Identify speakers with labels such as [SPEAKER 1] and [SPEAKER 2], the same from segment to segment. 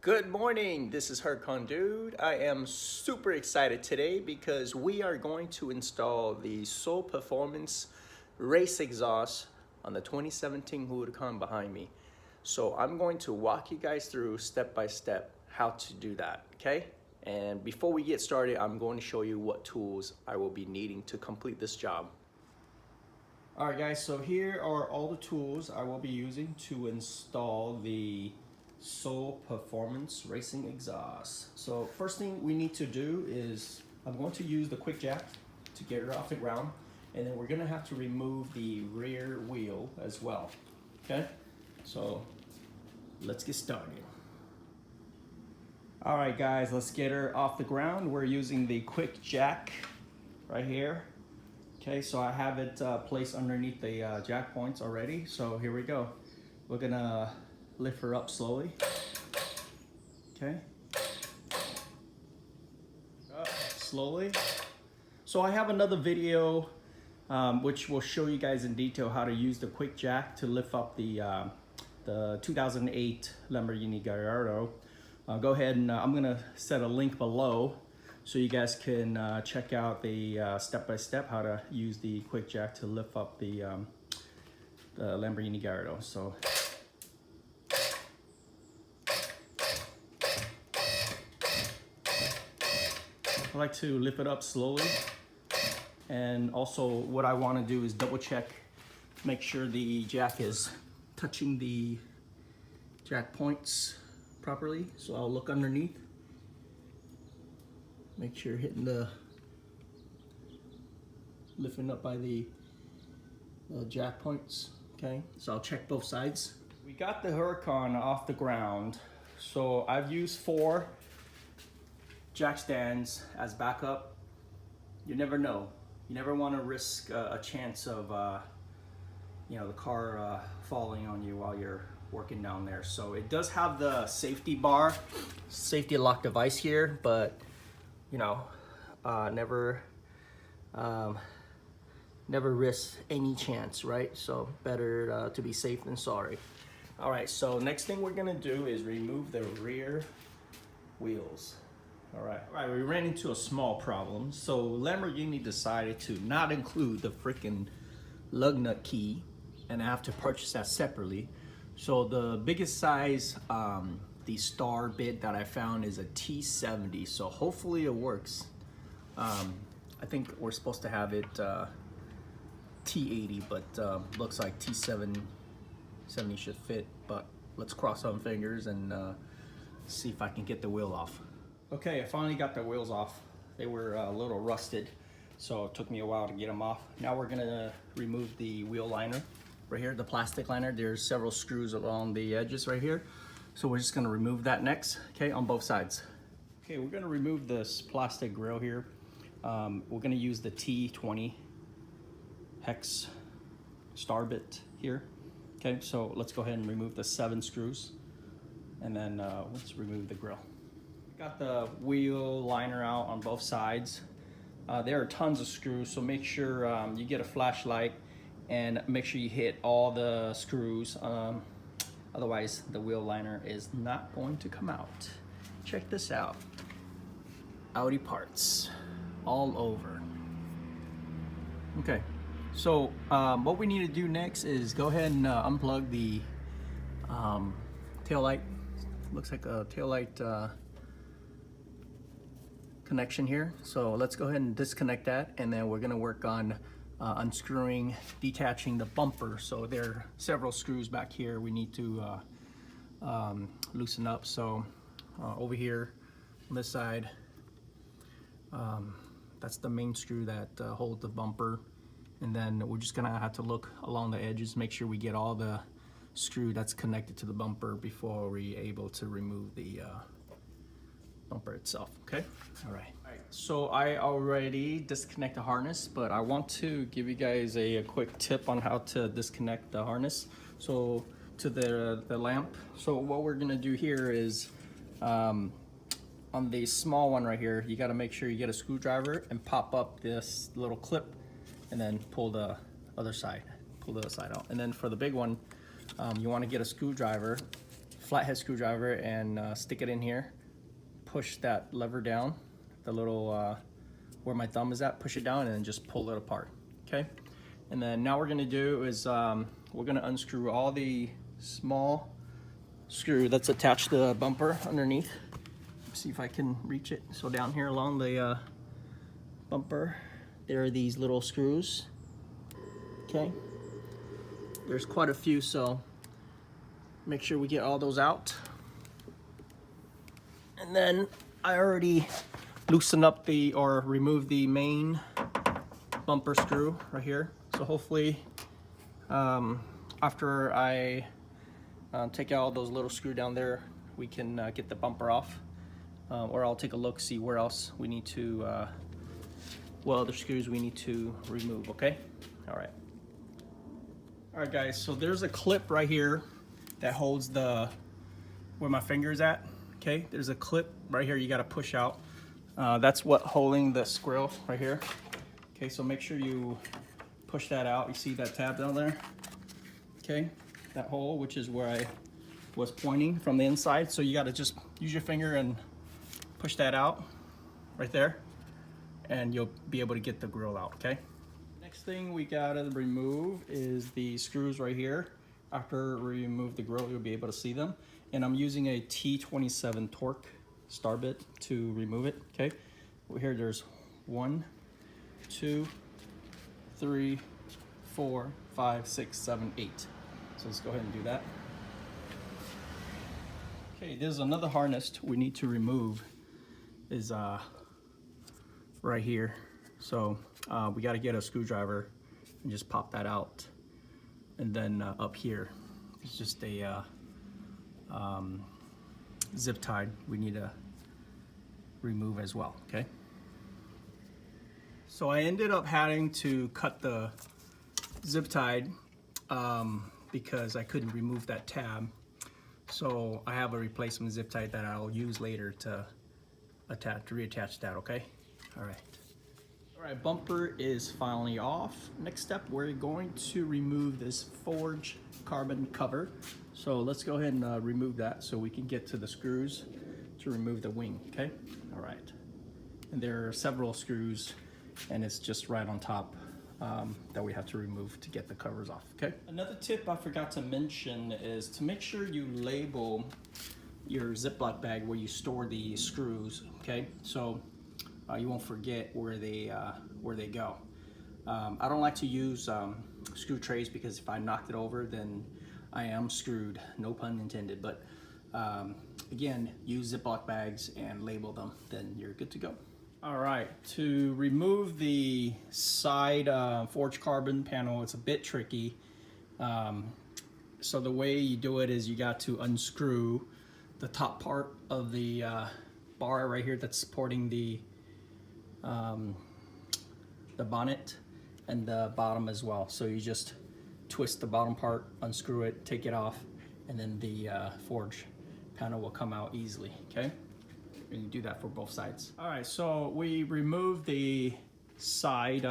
[SPEAKER 1] Good morning, this is Huracan Dude. I am super excited today because we are going to install the Soul Performance race exhaust on the 2017 Huracan behind me. So I'm going to walk you guys through step by step how to do that, okay? And before we get started, I'm going to show you what tools I will be needing to complete this job. All right guys, so here are all the tools I will be using to install the Soul Performance Racing Exhaust. So first thing we need to do is I'm going to use the quick jack to get it off the ground, and then we're gonna have to remove the rear wheel as well, okay? So let's get started. All right guys, let's get her off the ground. We're using the quick jack right here. Okay, so I have it placed underneath the jack points already. So here we go. We're gonna lift her up slowly. Okay. Up slowly. So I have another video which will show you guys in detail how to use the quick jack to lift up the 2008 Lamborghini Gallardo. Go ahead and I'm gonna set a link below so you guys can check out the step-by-step how to use the quick jack to lift up the Lamborghini Gallardo. So I like to lift it up slowly, and also what I want to do is double check, make sure the jack is touching the jack points properly. So I'll look underneath, make sure hitting lifting up by the jack points. Okay, so I'll check both sides. We got the Huracan off the ground, so I've used 4 jack stands as backup. You never know. You never want to risk a chance of the car falling on you while you're working down there. So it does have the safety bar, safety lock device here, but never risk any chance, right? So better to be safe than sorry. All right, so next thing we're gonna do is remove the rear wheels. All right, we ran into a small problem. So Lamborghini decided to not include the freaking lug nut key, and I have to purchase that separately. So the biggest size, the star bit that I found is a T70. So hopefully it works. I think we're supposed to have it T80, but looks like T70 should fit. But let's cross some fingers and see if I can get the wheel off. Okay, I finally got the wheels off. They were a little rusted, so it took me a while to get them off. Now we're gonna remove the wheel liner right here, the plastic liner. There's several screws along the edges right here. So we're just gonna remove that next, okay, on both sides. Okay, we're gonna remove this plastic grill here. We're gonna use the T20 hex star bit here. Okay, so let's go ahead and remove the 7 screws, and then let's remove the grill. Got the wheel liner out on both sides. There are tons of screws, so make sure you get a flashlight and make sure you hit all the screws. Otherwise, the wheel liner is not going to come out. Check this out. Audi parts all over. Okay, so what we need to do next is go ahead and unplug the tail light. Looks like a tail light connection here. So let's go ahead and disconnect that, and then we're gonna work on unscrewing, detaching the bumper. So there are several screws back here we need to loosen up. So over here on this side, that's the main screw that holds the bumper, and then we're just gonna have to look along the edges, make sure we get all the screw that's connected to the bumper before we're able to remove the bumper itself. Okay, all right. So I already disconnect the harness, but I want to give you guys a quick tip on how to disconnect the harness. So to the lamp. So what we're gonna do here is on the small one right here, you got to make sure you get a screwdriver and pop up this little clip, and then pull the other side out. And then for the big one, you want to get a screwdriver, flathead screwdriver and stick it in here. Push that lever down, the little where my thumb is at, push it down and then just pull it apart, okay? And then now what we're gonna do is we're gonna unscrew all the small screw that's attached to the bumper underneath. Let's see if I can reach it. So down here along the bumper, there are these little screws, okay? There's quite a few, so make sure we get all those out. And then I already loosened up or removed the main bumper screw right here. So hopefully after I take out all those little screws down there, we can get the bumper off. Or I'll take a look, see where else we need to, what other screws we need to remove, okay? All right. All right, guys, so there's a clip right here that holds where my finger is at, okay? There's a clip right here you gotta push out. That's what holding the grill right here. Okay, so make sure you push that out. You see that tab down there? Okay, that hole, which is where I was pointing from the inside. So you gotta just use your finger and push that out right there, and you'll be able to get the grill out, okay? Next thing we gotta remove is the screws right here. After we remove the grill, you'll be able to see them. And I'm using a T27 torque star bit to remove it, okay? Over here there's 1, 2, 3, 4, 5, 6, 7, 8. So let's go ahead and do that. Okay, there's another harness we need to remove is right here. So we got to get a screwdriver and just pop that out. And then up here, it's just a zip tie we need to remove as well, okay? So I ended up having to cut the zip tie because I couldn't remove that tab. So I have a replacement zip tie that I'll use later to reattach that, okay? All right, bumper is finally off. Next step, we're going to remove this forged carbon cover. So let's go ahead and remove that so we can get to the screws to remove the wing, okay? All right, and there are several screws and it's just right on top that we have to remove to get the covers off, okay? Another tip I forgot to mention is to make sure you label your Ziploc bag where you store the screws, okay? So you won't forget where they go. I don't like to use screw trays because if I knocked it over, then I am screwed, no pun intended. But again, use Ziploc bags and label them, then you're good to go. All right, to remove the side forged carbon panel, it's a bit tricky. So the way you do it is you got to unscrew the top part of the bar right here that's supporting the bonnet and the bottom as well. So you just twist the bottom part, unscrew it, take it off, and then the forge panel will come out easily, okay? And you do that for both sides. All right, so we removed the side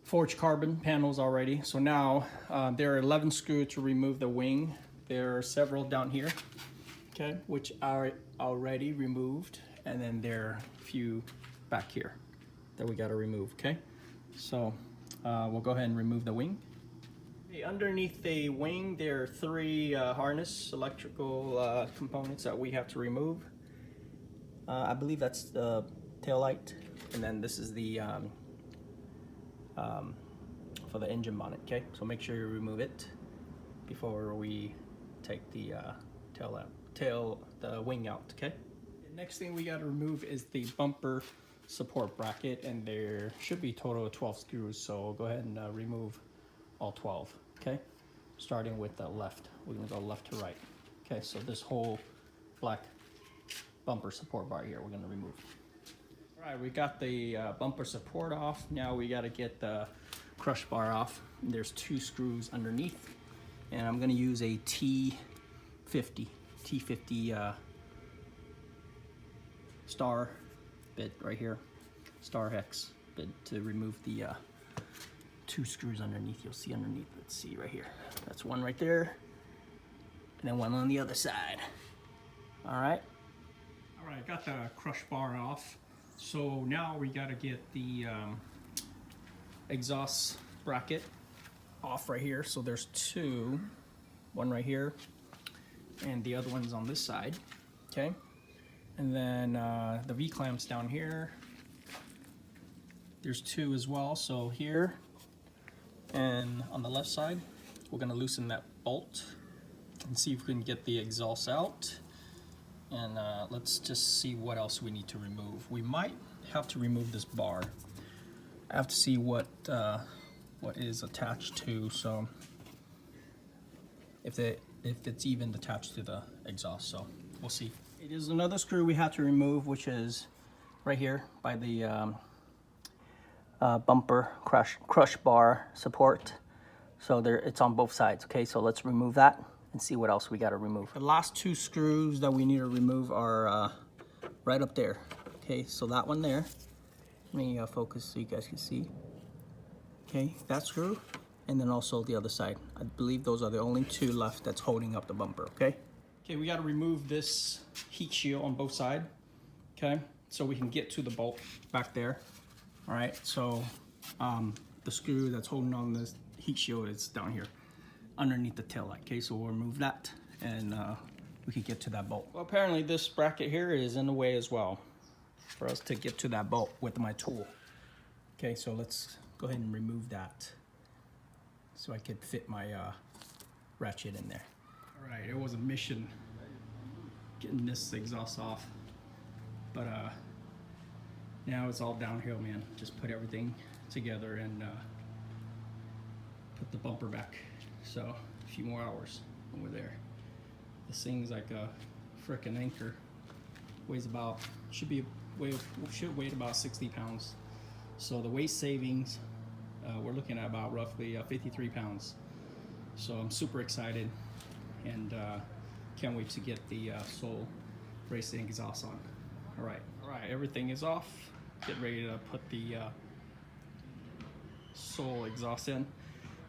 [SPEAKER 1] forged carbon panels already. So now there are 11 screws to remove the wing. There are several down here, okay, which are already removed. And then there are a few back here that we gotta remove, okay? So we'll go ahead and remove the wing. Okay, underneath the wing, there are 3 harness electrical components that we have to remove. I believe that's the tail light, and then this is the for the engine bonnet, okay? So make sure you remove it before we take the the wing out, okay? The next thing we gotta remove is the bumper support bracket, and there should be a total of 12 screws, so go ahead and remove all 12, okay? Starting with the left, we're gonna go left to right. Okay, so this whole black bumper support bar here, we're gonna remove. All right, we got the bumper support off. Now we gotta get the crush bar off. There's 2 screws underneath, and I'm gonna use a T50 star bit right here, star hex bit to remove the 2 screws underneath. You'll see underneath. Let's see right here. That's one right there, and then one on the other side. All right. All right, got the crush bar off. So now we got to get the exhaust bracket off right here. So there's 2, one right here, and the other one's on this side. Okay. And then the V-clamps down here. There's 2 as well. So here and on the left side, we're gonna loosen that bolt and see if we can get the exhaust out. And let's just see what else we need to remove. We might have to remove this bar. I have to see what is attached to, so if it's even attached to the exhaust, so we'll see. It is another screw we have to remove, which is right here by the bumper crush bar support. So there, it's on both sides. Okay, so let's remove that and see what else we got to remove. The last 2 screws that we need to remove are right up there. Okay, so that one there. Let me focus so you guys can see. Okay, that screw, and then also the other side. I believe those are the only 2 left that's holding up the bumper. Okay. Okay, we got to remove this heat shield on both sides. Okay, so we can get to the bolt back there. All right, so the screw that's holding on this heat shield is down here underneath the tail light. Okay, so we'll remove that and we can get to that bolt. Well, apparently this bracket here is in the way as well for us to get to that bolt with my tool. Okay, so let's go ahead and remove that so I could fit my ratchet in there. All right, it was a mission getting this exhaust off, but now it's all downhill, man. Just put everything together and put the bumper back. So a few more hours and we're there. This thing's like a frickin' anchor. Weighs about, should weigh about 60 pounds. So the weight savings, we're looking at about roughly 53 pounds. So I'm super excited and can't wait to get the Soul racing exhaust on. All right, everything is off. Get ready to put the Soul exhaust in.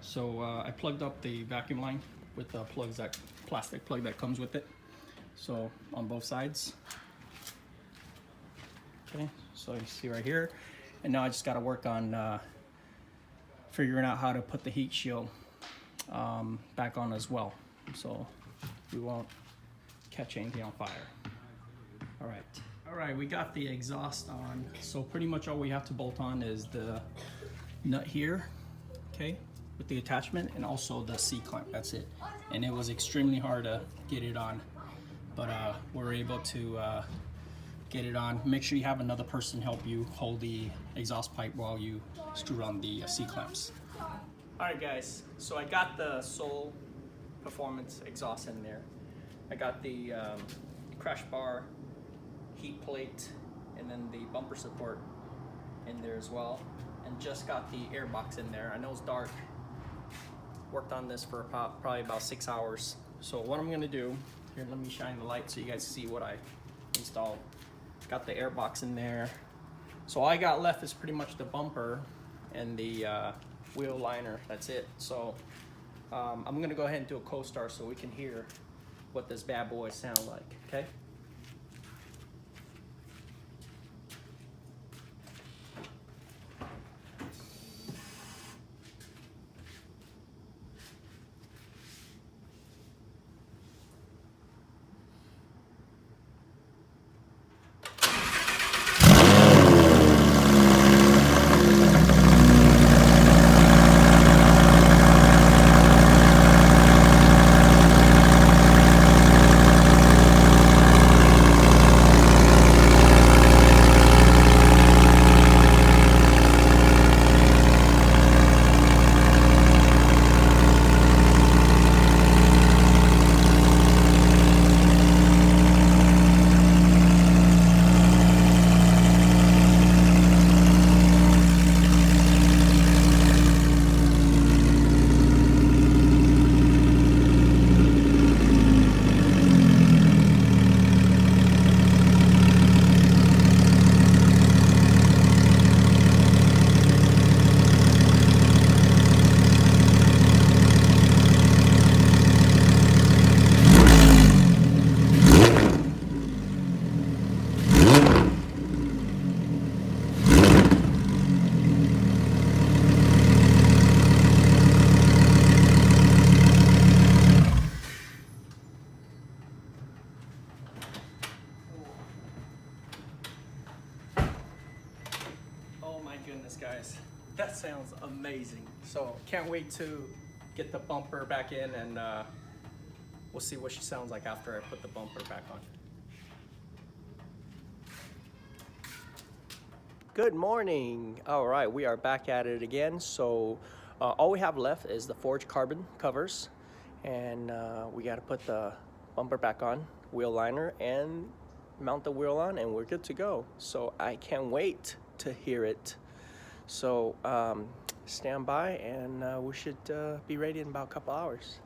[SPEAKER 1] So I plugged up the vacuum line with the plugs, that plastic plug that comes with it. So on both sides. Okay, so you see right here. And now I just got to work on figuring out how to put the heat shield back on as well, so we won't catch anything on fire. All right, we got the exhaust on. So pretty much all we have to bolt on is the nut here, okay, with the attachment, and also the C-clamp. That's it. And it was extremely hard to get it on, but we're able to get it on. Make sure you have another person help you hold the exhaust pipe while you screw on the C-clamps. All right, guys, so I got the Soul Performance exhaust in there. I got the crash bar, heat plate, and then the bumper support in there as well, and just got the air box in there. I know it's dark. Worked on this for probably about 6 hours. So what I'm gonna do, here, let me shine the light so you guys see what I installed. Got the air box in there. So all I got left is pretty much the bumper and the wheel liner. That's it. So I'm gonna go ahead and do a co-star so we can hear what this bad boy sounds like, okay? goodness, guys, that sounds amazing. So can't wait to get the bumper back in, and we'll see what she sounds like after I put the bumper back on. Good morning. All right, we are back at it again. So all we have left is the forged carbon covers, and we got to put the bumper back on, wheel liner, and mount the wheel on, and we're good to go. So I can't wait to hear it. So stand by, and we should be ready in about a couple hours.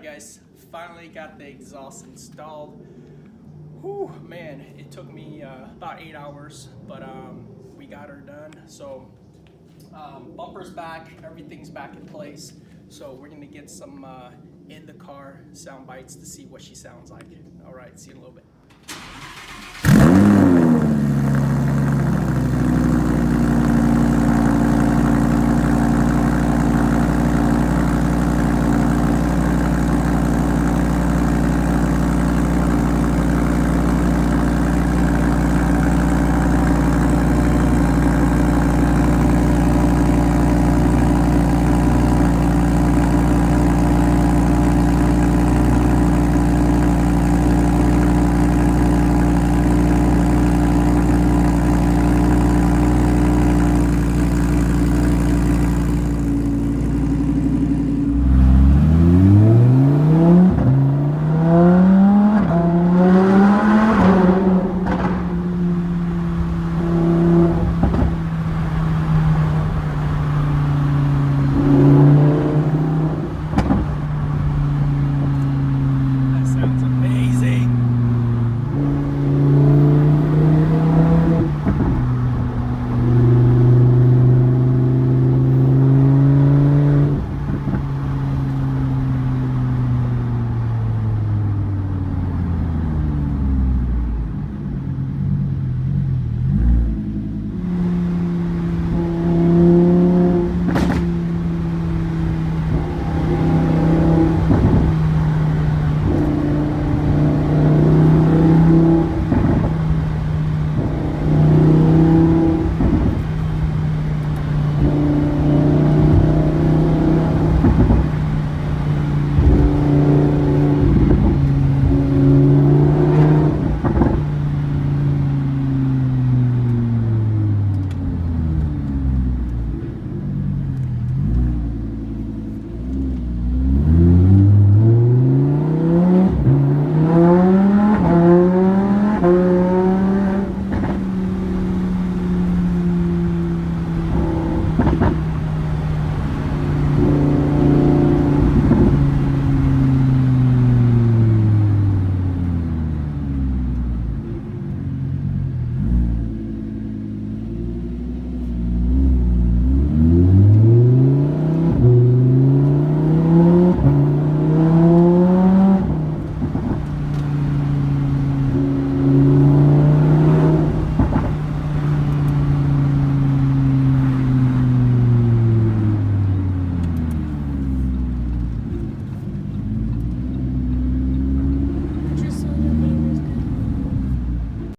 [SPEAKER 1] Guys, finally got the exhaust installed. Whew, man, it took me about 8 hours, but we got her done. So bumper's back, everything's back in place. So we're gonna get some in the car sound bites to see what she sounds like. All right, see you in a little bit.